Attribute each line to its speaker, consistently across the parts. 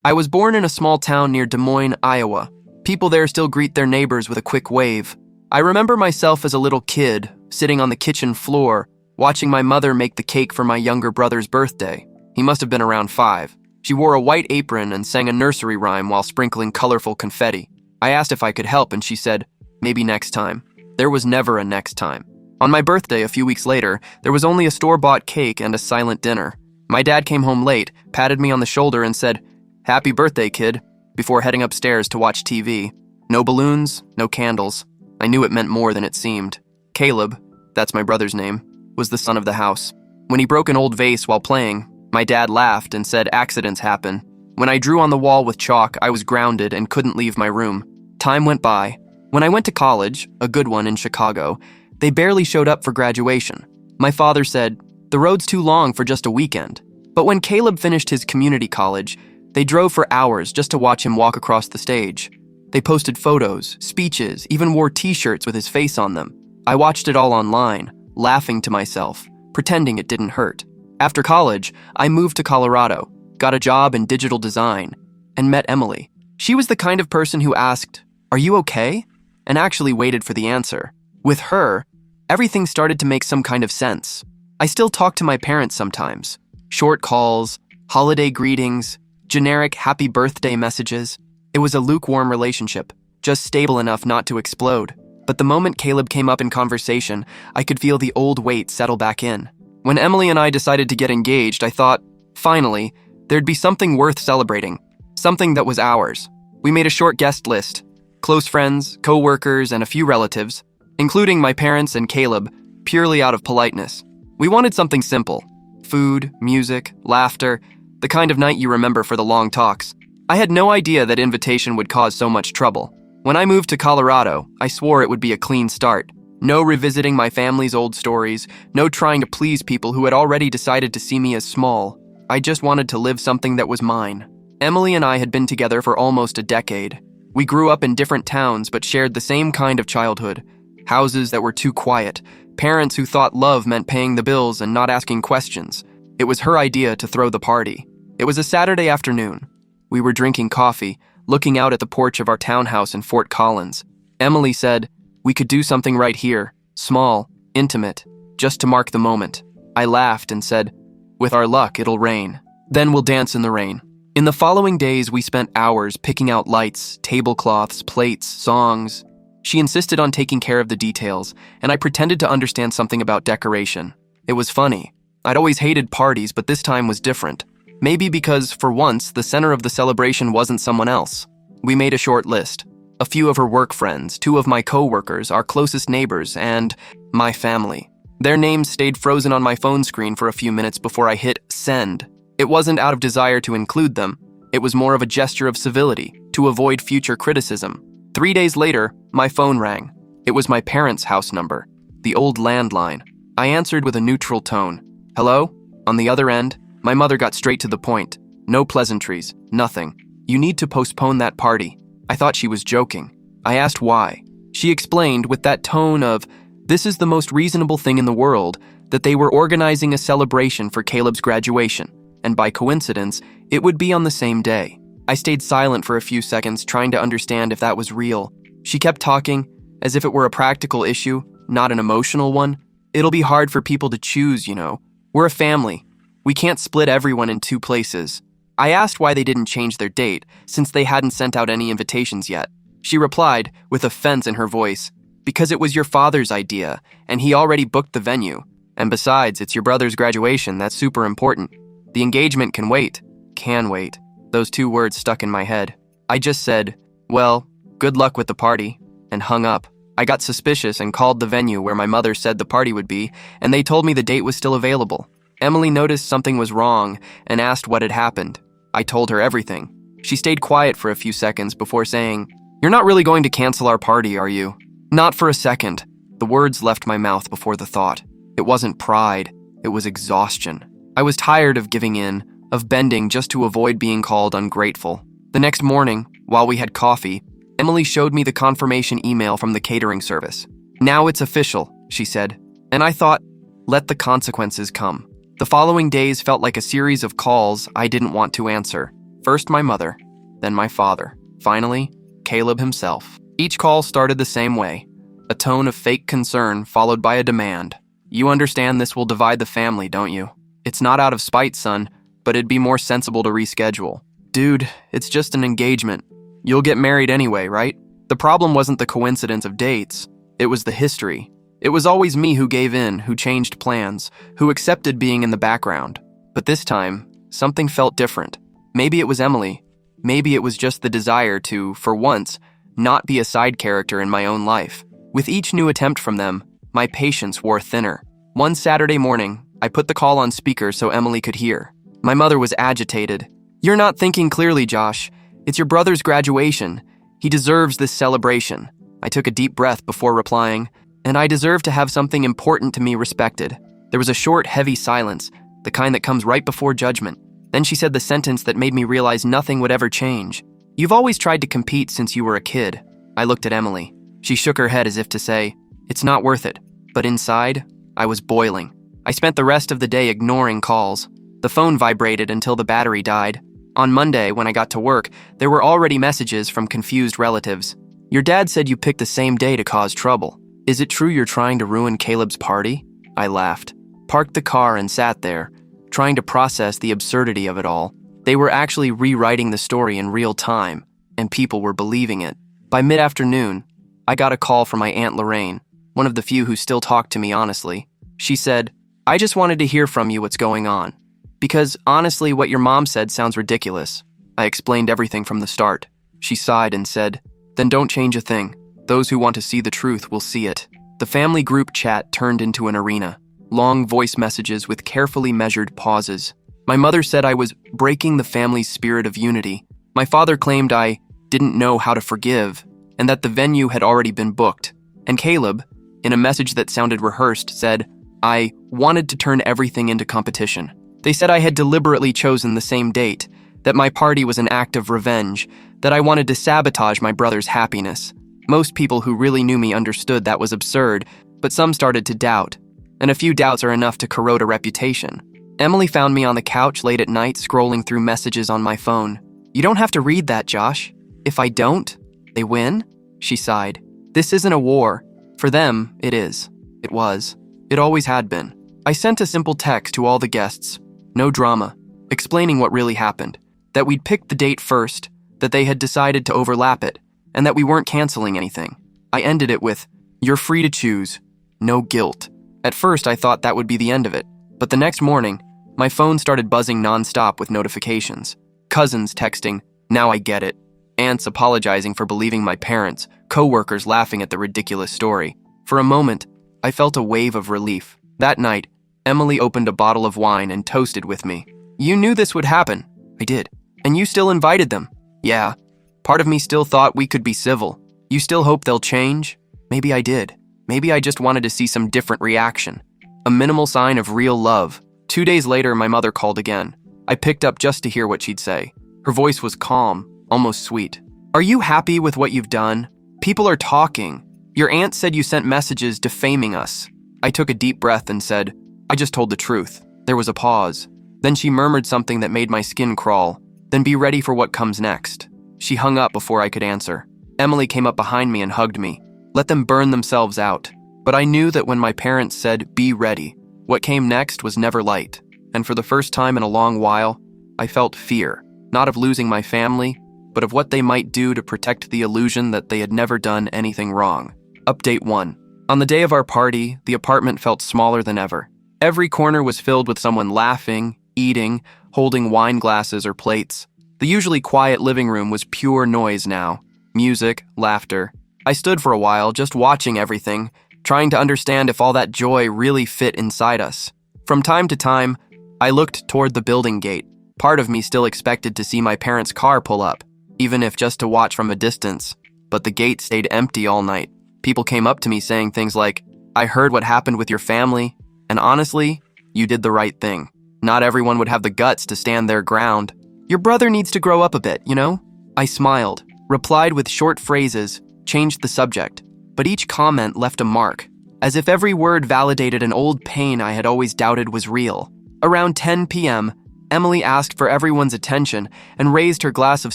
Speaker 1: I was born in a small town near Des Moines, Iowa. People there still greet their neighbors with a quick wave. I remember myself as a little kid, sitting on the kitchen floor, watching my mother make the cake for my younger brother's birthday. He must have been around 5. She wore a white apron and sang a nursery rhyme while sprinkling colorful confetti. I asked if I could help, and she said, "Maybe next time." There was never a next time. On my birthday a few weeks later, there was only a store-bought cake and a silent dinner. My dad came home late, patted me on the shoulder and said, "Happy birthday, kid," before heading upstairs to watch TV. No balloons, no candles. I knew it meant more than it seemed. Caleb, that's my brother's name, was the son of the house. When he broke an old vase while playing, my dad laughed and said accidents happen. When I drew on the wall with chalk, I was grounded and couldn't leave my room. Time went by. When I went to college, a good one in Chicago, they barely showed up for graduation. My father said, "The road's too long for just a weekend." But when Caleb finished his community college, they drove for hours just to watch him walk across the stage. They posted photos, speeches, even wore t-shirts with his face on them. I watched it all online, laughing to myself, pretending it didn't hurt. After college, I moved to Colorado, got a job in digital design, and met Emily. She was the kind of person who asked, "Are you okay?" and actually waited for the answer. With her, everything started to make some kind of sense. I still talk to my parents sometimes. Short calls, holiday greetings, generic happy birthday messages. It was a lukewarm relationship, just stable enough not to explode. But the moment Caleb came up in conversation, I could feel the old weight settle back in. When Emily and I decided to get engaged, I thought, finally, there'd be something worth celebrating, something that was ours. We made a short guest list, close friends, co-workers, and a few relatives, including my parents and Caleb, purely out of politeness. We wanted something simple: food, music, laughter, the kind of night you remember for the long talks. I had no idea that invitation would cause so much trouble. When I moved to Colorado, I swore it would be a clean start. No revisiting my family's old stories, no trying to please people who had already decided to see me as small. I just wanted to live something that was mine. Emily and I had been together for almost a decade. We grew up in different towns but shared the same kind of childhood. Houses that were too quiet, parents who thought love meant paying the bills and not asking questions. It was her idea to throw the party. It was a Saturday afternoon. We were drinking coffee, looking out at the porch of our townhouse in Fort Collins. Emily said, "We could do something right here, small, intimate, just to mark the moment." I laughed and said, "With our luck, it'll rain. Then we'll dance in the rain." In the following days, we spent hours picking out lights, tablecloths, plates, songs. She insisted on taking care of the details, and I pretended to understand something about decoration. It was funny. I'd always hated parties, but this time was different. Maybe because, for once, the center of the celebration wasn't someone else. We made a short list. A few of her work friends, 2 of my co-workers, our closest neighbors, and my family. Their names stayed frozen on my phone screen for a few minutes before I hit send. It wasn't out of desire to include them. It was more of a gesture of civility, to avoid future criticism. 3 days later, my phone rang. It was my parents' house number, the old landline. I answered with a neutral tone. "Hello?" On the other end, my mother got straight to the point. No pleasantries, nothing. "You need to postpone that party." I thought she was joking. I asked why. She explained with that tone of, this is the most reasonable thing in the world, that they were organizing a celebration for Caleb's graduation, and by coincidence, it would be on the same day. I stayed silent for a few seconds, trying to understand if that was real. She kept talking, as if it were a practical issue, not an emotional one. "It'll be hard for people to choose, you know. We're a family. We can't split everyone in 2 places." I asked why they didn't change their date, since they hadn't sent out any invitations yet. She replied, with offense in her voice, "Because it was your father's idea, and he already booked the venue. And besides, it's your brother's graduation, that's super important. The engagement can wait." Can wait. Those 2 words stuck in my head. I just said, "Well, good luck with the party," and hung up. I got suspicious and called the venue where my mother said the party would be, and they told me the date was still available. Emily noticed something was wrong and asked what had happened. I told her everything. She stayed quiet for a few seconds before saying, "You're not really going to cancel our party, are you?" "Not for a second." The words left my mouth before the thought. It wasn't pride, it was exhaustion. I was tired of giving in, of bending just to avoid being called ungrateful. The next morning, while we had coffee, Emily showed me the confirmation email from the catering service. "Now it's official," she said. And I thought, let the consequences come. The following days felt like a series of calls I didn't want to answer. First my mother, then my father. Finally, Caleb himself. Each call started the same way, a tone of fake concern followed by a demand. You understand this will divide the family, don't you? It's not out of spite, son, but it'd be more sensible to reschedule. Dude, it's just an engagement. You'll get married anyway, right? The problem wasn't the coincidence of dates. It was the history. It was always me who gave in, who changed plans, who accepted being in the background. But this time, something felt different. Maybe it was Emily. Maybe it was just the desire to, for once, not be a side character in my own life. With each new attempt from them, my patience wore thinner. One Saturday morning, I put the call on speaker so Emily could hear. My mother was agitated. "You're not thinking clearly, Josh. It's your brother's graduation. He deserves this celebration." I took a deep breath before replying, "And I deserve to have something important to me respected." There was a short, heavy silence, the kind that comes right before judgment. Then she said the sentence that made me realize nothing would ever change. "You've always tried to compete since you were a kid." I looked at Emily. She shook her head as if to say, "It's not worth it." But inside, I was boiling. I spent the rest of the day ignoring calls. The phone vibrated until the battery died. On Monday, when I got to work, there were already messages from confused relatives. "Your dad said you picked the same day to cause trouble. Is it true you're trying to ruin Caleb's party?" I laughed, parked the car and sat there, trying to process the absurdity of it all. They were actually rewriting the story in real time, and people were believing it. By mid-afternoon, I got a call from my Aunt Lorraine, one of the few who still talked to me honestly. She said, "I just wanted to hear from you what's going on. Because, honestly, what your mom said sounds ridiculous." I explained everything from the start. She sighed and said, "Then don't change a thing. Those who want to see the truth will see it." The family group chat turned into an arena. Long voice messages with carefully measured pauses. My mother said I was breaking the family's spirit of unity. My father claimed I didn't know how to forgive, and that the venue had already been booked. And Caleb, in a message that sounded rehearsed, said, I wanted to turn everything into competition. They said I had deliberately chosen the same date, that my party was an act of revenge, that I wanted to sabotage my brother's happiness. Most people who really knew me understood that was absurd, but some started to doubt, and a few doubts are enough to corrode a reputation. Emily found me on the couch late at night scrolling through messages on my phone. "You don't have to read that, Josh. If I don't, they win?" She sighed. "This isn't a war. For them, it is. It was. It always had been." I sent a simple text to all the guests, no drama, explaining what really happened, that we'd picked the date first, that they had decided to overlap it, and that we weren't canceling anything. I ended it with, "You're free to choose. No guilt." At first, I thought that would be the end of it, but the next morning, my phone started buzzing nonstop with notifications. Cousins texting, "Now I get it." Aunts apologizing for believing my parents, co-workers laughing at the ridiculous story. For a moment, I felt a wave of relief. That night, Emily opened a bottle of wine and toasted with me. "You knew this would happen." I did. "And you still invited them." "Yeah." Part of me still thought we could be civil. "You still hope they'll change?" Maybe I did. Maybe I just wanted to see some different reaction. A minimal sign of real love. 2 days later, my mother called again. I picked up just to hear what she'd say. Her voice was calm, almost sweet. "Are you happy with what you've done? People are talking. Your aunt said you sent messages defaming us." I took a deep breath and said, "I just told the truth." There was a pause. Then she murmured something that made my skin crawl. "Then be ready for what comes next." She hung up before I could answer. Emily came up behind me and hugged me. Let them burn themselves out. But I knew that when my parents said, "Be ready," what came next was never light. And for the first time in a long while, I felt fear, not of losing my family, but of what they might do to protect the illusion that they had never done anything wrong. Update 1. On the day of our party, the apartment felt smaller than ever. Every corner was filled with someone laughing, eating, holding wine glasses or plates. The usually quiet living room was pure noise now. Music, laughter. I stood for a while, just watching everything, trying to understand if all that joy really fit inside us. From time to time, I looked toward the building gate. Part of me still expected to see my parents' car pull up, even if just to watch from a distance. But the gate stayed empty all night. People came up to me saying things like, "I heard what happened with your family, and honestly, you did the right thing." Not everyone would have the guts to stand their ground. "Your brother needs to grow up a bit, you know?" I smiled, replied with short phrases, changed the subject, but each comment left a mark, as if every word validated an old pain I had always doubted was real. Around 10 p.m., Emily asked for everyone's attention and raised her glass of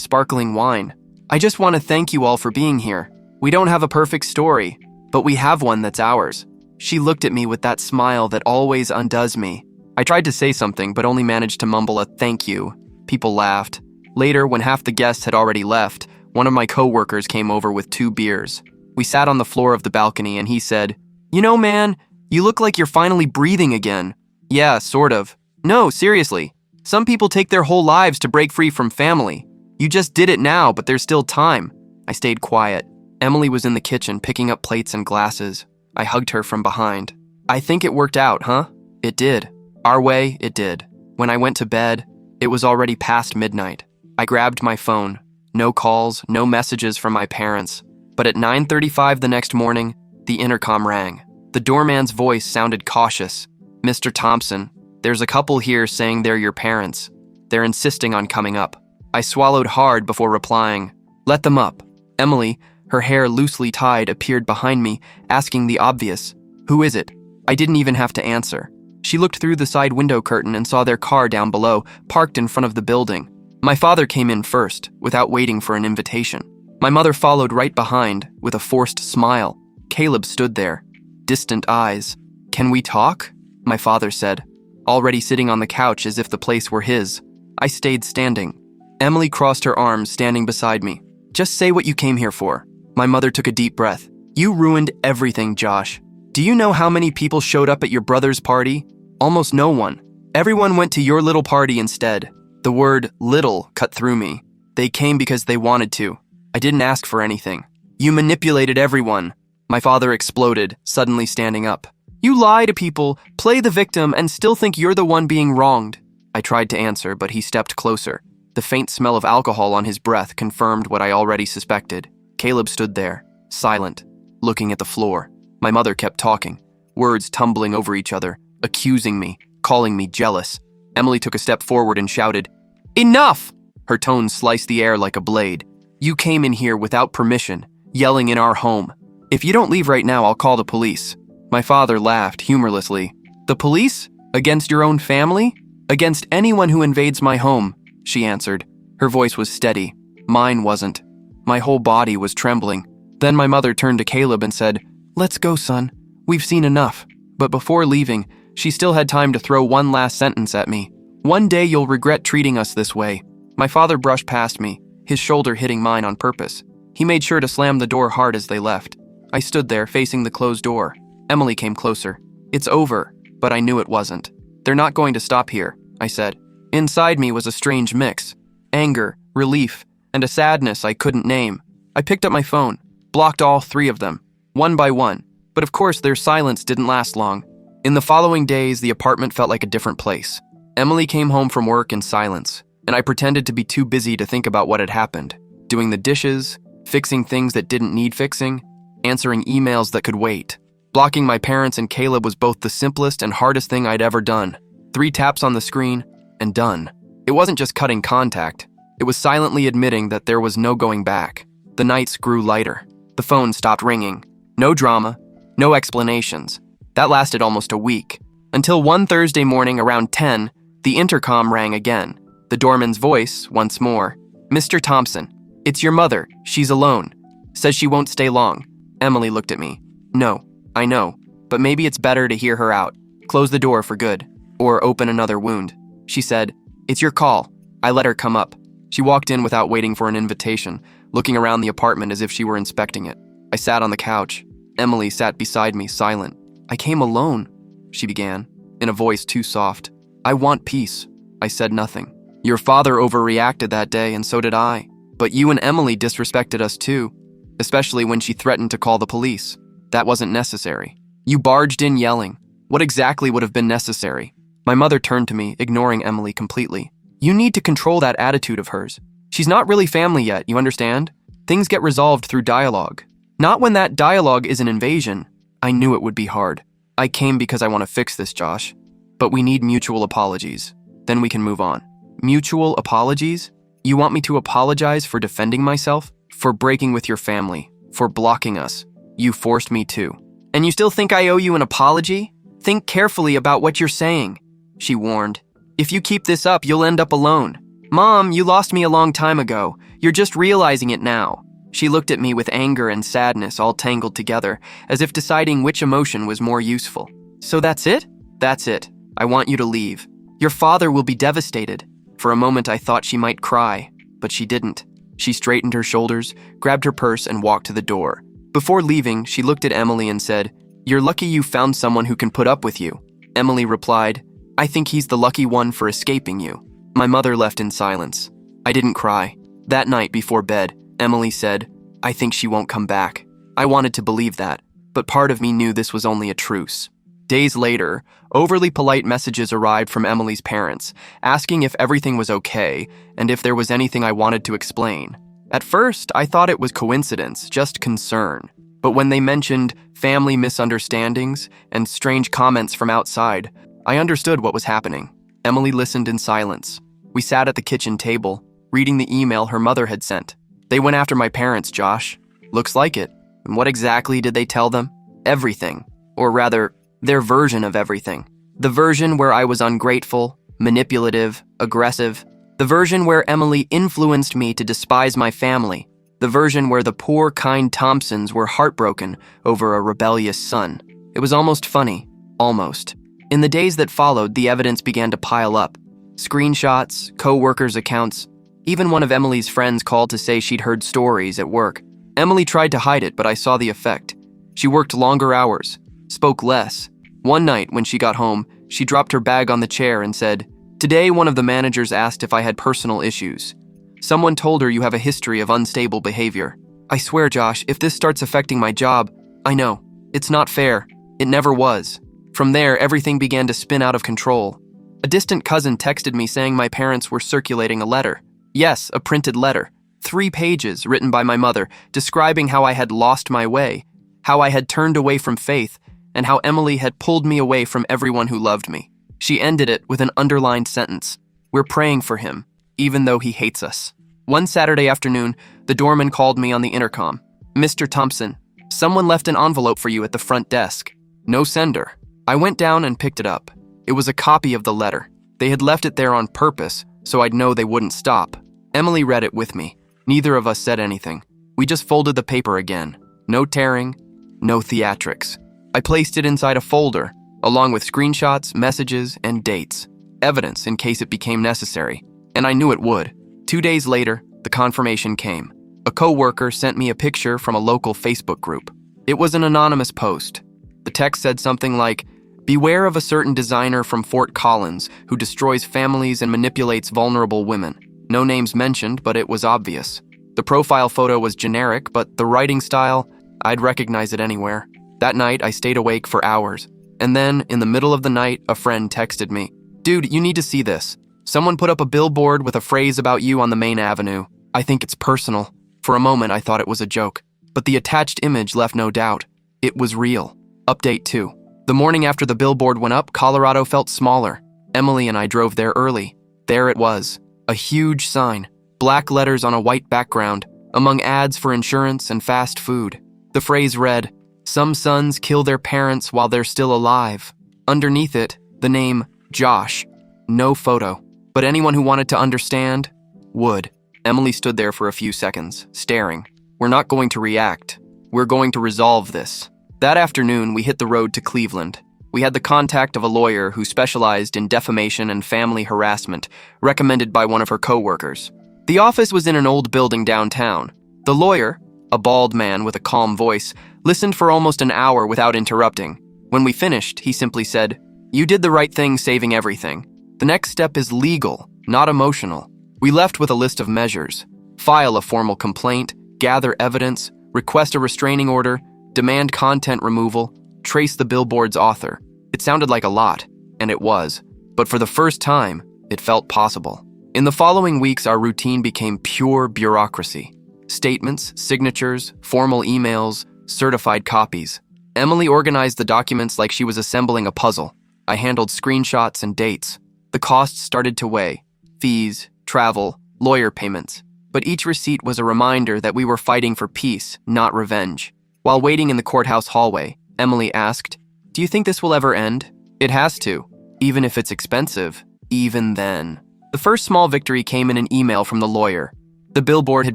Speaker 1: sparkling wine. I just want to thank you all for being here. We don't have a perfect story, but we have one that's ours. She looked at me with that smile that always undoes me. I tried to say something, but only managed to mumble a thank you. People laughed. Later, when half the guests had already left, one of my co-workers came over with 2 beers. We sat on the floor of the balcony and he said, "You know, man, you look like you're finally breathing again." "Yeah, sort of." "No, seriously. Some people take their whole lives to break free from family. You just did it now, but there's still time." I stayed quiet. Emily was in the kitchen picking up plates and glasses. I hugged her from behind. "I think it worked out, huh?" "It did. Our way, it did." When I went to bed, it was already past midnight. I grabbed my phone. No calls, no messages from my parents. But at 9:35 the next morning, the intercom rang. The doorman's voice sounded cautious. "Mr. Thompson, there's a couple here saying they're your parents. They're insisting on coming up." I swallowed hard before replying, "Let them up." Emily, her hair loosely tied, appeared behind me, asking the obvious, "Who is it?" I didn't even have to answer. She looked through the side window curtain and saw their car down below, parked in front of the building. My father came in first, without waiting for an invitation. My mother followed right behind, with a forced smile. Caleb stood there, distant eyes. "Can we talk?" my father said, already sitting on the couch as if the place were his. I stayed standing. Emily crossed her arms, standing beside me. "Just say what you came here for." My mother took a deep breath. "You ruined everything, Josh. Do you know how many people showed up at your brother's party? Almost no one. Everyone went to your little party instead." The word little cut through me. They came because they wanted to. I didn't ask for anything. "You manipulated everyone." My father exploded, suddenly standing up. "You lie to people, play the victim, and still think you're the one being wronged." I tried to answer, but he stepped closer. The faint smell of alcohol on his breath confirmed what I already suspected. Caleb stood there, silent, looking at the floor. My mother kept talking, words tumbling over each other, accusing me, calling me jealous. Emily took a step forward and shouted, "Enough!" Her tone sliced the air like a blade. "You came in here without permission, yelling in our home. If you don't leave right now, I'll call the police." My father laughed humorlessly. "The police? Against your own family? Against anyone who invades my home," she answered. Her voice was steady. Mine wasn't. My whole body was trembling. Then my mother turned to Caleb and said, "Let's go, son. We've seen enough." But before leaving, she still had time to throw one last sentence at me. "One day you'll regret treating us this way." My father brushed past me, his shoulder hitting mine on purpose. He made sure to slam the door hard as they left. I stood there, facing the closed door. Emily came closer. "It's over," but I knew it wasn't. "They're not going to stop here," I said. Inside me was a strange mix. Anger, relief, and a sadness I couldn't name. I picked up my phone, blocked all 3 of them, one by one. But of course, their silence didn't last long. In the following days, the apartment felt like a different place. Emily came home from work in silence, and I pretended to be too busy to think about what had happened. Doing the dishes, fixing things that didn't need fixing, answering emails that could wait. Blocking my parents and Caleb was both the simplest and hardest thing I'd ever done. 3 taps on the screen, and done. It wasn't just cutting contact. It was silently admitting that there was no going back. The nights grew lighter. The phone stopped ringing. No drama, no explanations. That lasted almost a week. Until one Thursday morning around 10, the intercom rang again. The doorman's voice, once more. "Mr. Thompson, it's your mother. She's alone. Says she won't stay long." Emily looked at me. "No, I know, but maybe it's better to hear her out. Close the door for good, or open another wound." She said, "It's your call." I let her come up. She walked in without waiting for an invitation, looking around the apartment as if she were inspecting it. I sat on the couch. Emily sat beside me, silent. "I came alone," she began, in a voice too soft. "I want peace." I said nothing. "Your father overreacted that day, and so did I. But you and Emily disrespected us too, especially when she threatened to call the police. That wasn't necessary. You barged in yelling. What exactly would have been necessary?" My mother turned to me, ignoring Emily completely. "You need to control that attitude of hers. She's not really family yet, you understand? Things get resolved through dialogue. Not when that dialogue is an invasion." I knew it would be hard. "I came because I want to fix this, Josh. But we need mutual apologies. Then we can move on." "Mutual apologies? You want me to apologize for defending myself? For breaking with your family? For blocking us? You forced me to. And you still think I owe you an apology? Think carefully about what you're saying," she warned. If you keep this up, you'll end up alone. Mom, you lost me a long time ago. You're just realizing it now. She looked at me with anger and sadness all tangled together, as if deciding which emotion was more useful. So that's it? That's it. I want you to leave. Your father will be devastated. For a moment I thought she might cry, but she didn't. She straightened her shoulders, grabbed her purse, and walked to the door. Before leaving, she looked at Emily and said, "You're lucky you found someone who can put up with you." Emily replied, "I think he's the lucky one for escaping you." My mother left in silence. I didn't cry. That night before bed, Emily said, "I think she won't come back." I wanted to believe that, but part of me knew this was only a truce. Days later, overly polite messages arrived from Emily's parents, asking if everything was okay and if there was anything I wanted to explain. At first, I thought it was coincidence, just concern. But when they mentioned family misunderstandings and strange comments from outside, I understood what was happening. Emily listened in silence. We sat at the kitchen table, reading the email her mother had sent. "They went after my parents, Josh." "Looks like it." "And what exactly did they tell them?" "Everything. Or rather, their version of everything. The version where I was ungrateful, manipulative, aggressive. The version where Emily influenced me to despise my family. The version where the poor, kind Thompsons were heartbroken over a rebellious son. It was almost funny. Almost. In the days that followed, the evidence began to pile up. Screenshots, co-workers' accounts. Even one of Emily's friends called to say she'd heard stories at work. Emily tried to hide it, but I saw the effect. She worked longer hours, spoke less. One night, when she got home, she dropped her bag on the chair and said, "Today, one of the managers asked if I had personal issues. Someone told her you have a history of unstable behavior. I swear, Josh, if this starts affecting my job, I know. It's not fair. It never was." From there, everything began to spin out of control. A distant cousin texted me saying my parents were circulating a letter. Yes, a printed letter. 3 pages written by my mother, describing how I had lost my way, how I had turned away from faith, and how Emily had pulled me away from everyone who loved me. She ended it with an underlined sentence. "We're praying for him, even though he hates us." One Saturday afternoon, the doorman called me on the intercom. "Mr. Thompson, someone left an envelope for you at the front desk." No sender. I went down and picked it up. It was a copy of the letter. They had left it there on purpose, so I'd know they wouldn't stop. Emily read it with me. Neither of us said anything. We just folded the paper again. No tearing, no theatrics. I placed it inside a folder, along with screenshots, messages, and dates. Evidence in case it became necessary. And I knew it would. 2 days later, the confirmation came. A co-worker sent me a picture from a local Facebook group. It was an anonymous post. The text said something like, "Beware of a certain designer from Fort Collins who destroys families and manipulates vulnerable women." No names mentioned, but it was obvious. The profile photo was generic, but the writing style, I'd recognize it anywhere. That night, I stayed awake for hours. And then, in the middle of the night, a friend texted me, "Dude, you need to see this. Someone put up a billboard with a phrase about you on the main avenue. I think it's personal." For a moment, I thought it was a joke. But the attached image left no doubt. It was real. Update 2. The morning after the billboard went up, Colorado felt smaller. Emily and I drove there early. There it was. A huge sign. Black letters on a white background, among ads for insurance and fast food. The phrase read, "Some sons kill their parents while they're still alive." Underneath it, the name, Josh. No photo. But anyone who wanted to understand would. Emily stood there for a few seconds, staring. "We're not going to react. We're going to resolve this." That afternoon, we hit the road to Cleveland. We had the contact of a lawyer who specialized in defamation and family harassment, recommended by one of her co-workers. The office was in an old building downtown. The lawyer, a bald man with a calm voice, listened for almost an hour without interrupting. When we finished, he simply said, "You did the right thing saving everything. The next step is legal, not emotional." We left with a list of measures. File a formal complaint, gather evidence, request a restraining order, demand content removal, trace the billboard's author. It sounded like a lot, and it was, but for the first time, it felt possible. In the following weeks, our routine became pure bureaucracy. Statements, signatures, formal emails, certified copies. Emily organized the documents like she was assembling a puzzle. I handled screenshots and dates. The costs started to weigh. Fees, travel, lawyer payments. But each receipt was a reminder that we were fighting for peace, not revenge. While waiting in the courthouse hallway, Emily asked, "Do you think this will ever end?" "It has to. Even if it's expensive," Even then. The first small victory came in an email from the lawyer. The billboard had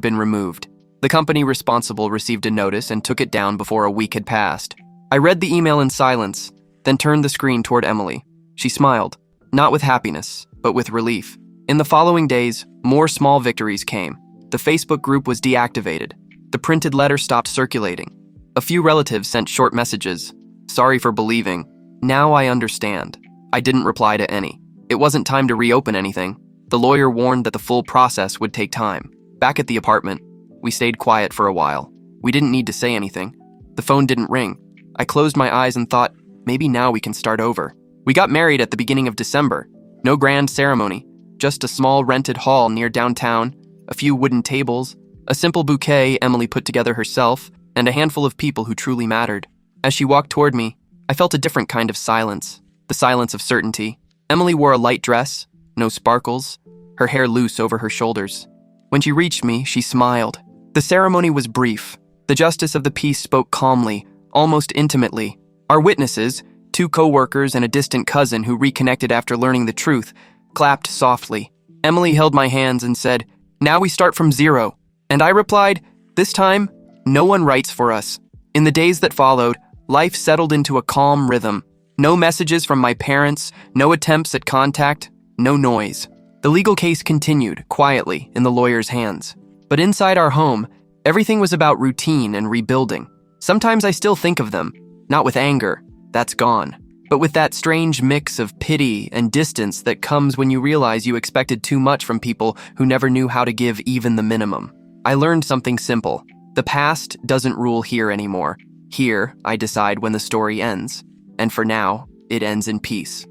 Speaker 1: been removed. The company responsible received a notice and took it down before a week had passed. I read the email in silence, then turned the screen toward Emily. She smiled, not with happiness, but with relief. In the following days, more small victories came. The Facebook group was deactivated. The printed letter stopped circulating. A few relatives sent short messages. Sorry for believing. Now I understand. I didn't reply to any. It wasn't time to reopen anything. The lawyer warned that the full process would take time. Back at the apartment, we stayed quiet for a while. We didn't need to say anything. The phone didn't ring. I closed my eyes and thought, maybe now we can start over. We got married at the beginning of December. No grand ceremony, just a small rented hall near downtown, a few wooden tables, a simple bouquet Emily put together herself, and a handful of people who truly mattered. As she walked toward me, I felt a different kind of silence, the silence of certainty. Emily wore a light dress, no sparkles, her hair loose over her shoulders. When she reached me, she smiled. The ceremony was brief. The justice of the peace spoke calmly, almost intimately. Our witnesses, 2 co-workers and a distant cousin who reconnected after learning the truth, clapped softly. Emily held my hands and said, "Now we start from zero." And I replied, "This time, no one writes for us." In the days that followed, life settled into a calm rhythm. No messages from my parents, no attempts at contact, no noise. The legal case continued, quietly, in the lawyer's hands. But inside our home, everything was about routine and rebuilding. Sometimes I still think of them, not with anger, that's gone, but with that strange mix of pity and distance that comes when you realize you expected too much from people who never knew how to give even the minimum. I learned something simple. The past doesn't rule here anymore. Here, I decide when the story ends. And for now, it ends in peace.